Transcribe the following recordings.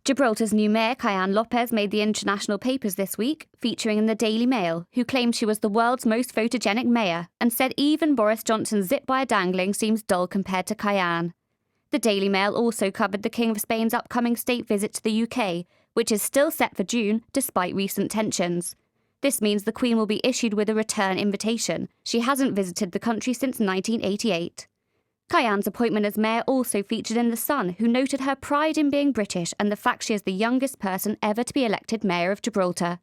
Gibraltar's new mayor, Kaiane Lopez, made the international papers this week, featuring in the Daily Mail, who claimed she was the world's most photogenic mayor and said even Boris Johnson's zip wire dangling seems dull compared to Kaiane. The Daily Mail also covered the King of Spain's upcoming state visit to the UK, which is still set for June despite recent tensions. This means the Queen will be issued with a return invitation. She hasn't visited the country since 1988. Kayane's appointment as mayor also featured in The Sun, who noted her pride in being British and the fact she is the youngest person ever to be elected mayor of Gibraltar.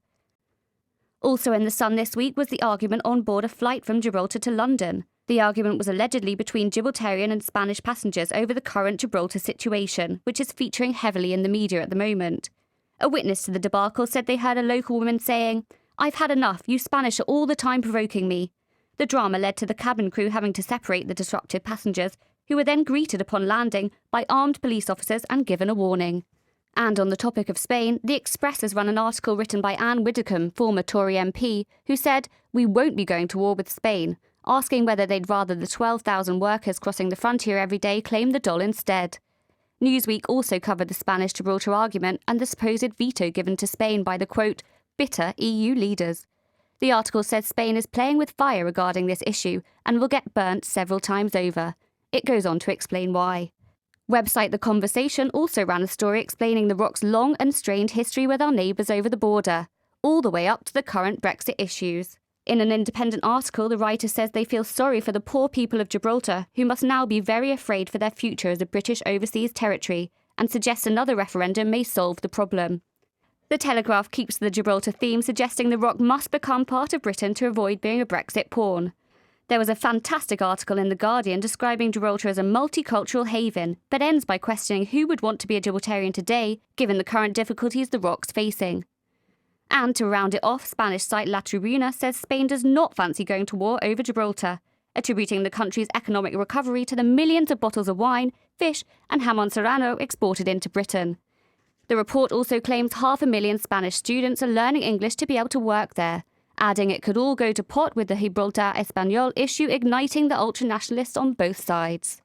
Also in The Sun this week was the argument on board a flight from Gibraltar to London. The argument was allegedly between Gibraltarian and Spanish passengers over the current Gibraltar situation, which is featuring heavily in the media at the moment. A witness to the debacle said they heard a local woman saying, "I've had enough, you Spanish are all the time provoking me." The drama led to the cabin crew having to separate the disruptive passengers, who were then greeted upon landing by armed police officers and given a warning. And on the topic of Spain, The Express has run an article written by Anne Widdecombe, former Tory MP, who said, "We won't be going to war with Spain," asking whether they'd rather the 12,000 workers crossing the frontier every day claim the doll instead. Newsweek also covered the Spanish-Gibraltar argument and the supposed veto given to Spain by the, quote, bitter EU leaders. The article says Spain is playing with fire regarding this issue and will get burnt several times over. It goes on to explain why. Website The Conversation also ran a story explaining the ROC's long and strained history with our neighbours over the border, all the way up to the current Brexit issues. In an independent article, the writer says they feel sorry for the poor people of Gibraltar, who must now be very afraid for their future as a British overseas territory, and suggests another referendum may solve the problem. The Telegraph keeps the Gibraltar theme, suggesting the ROC must become part of Britain to avoid being a Brexit pawn. There was a fantastic article in The Guardian describing Gibraltar as a multicultural haven, but ends by questioning who would want to be a Gibraltarian today, given the current difficulties the ROC's facing. And to round it off, Spanish site La Tribuna says Spain does not fancy going to war over Gibraltar, attributing the country's economic recovery to the millions of bottles of wine, fish and jamón serrano exported into Britain. The report also claims 500,000 Spanish students are learning English to be able to work there, adding it could all go to pot with the Gibraltar Español issue igniting the ultranationalists on both sides.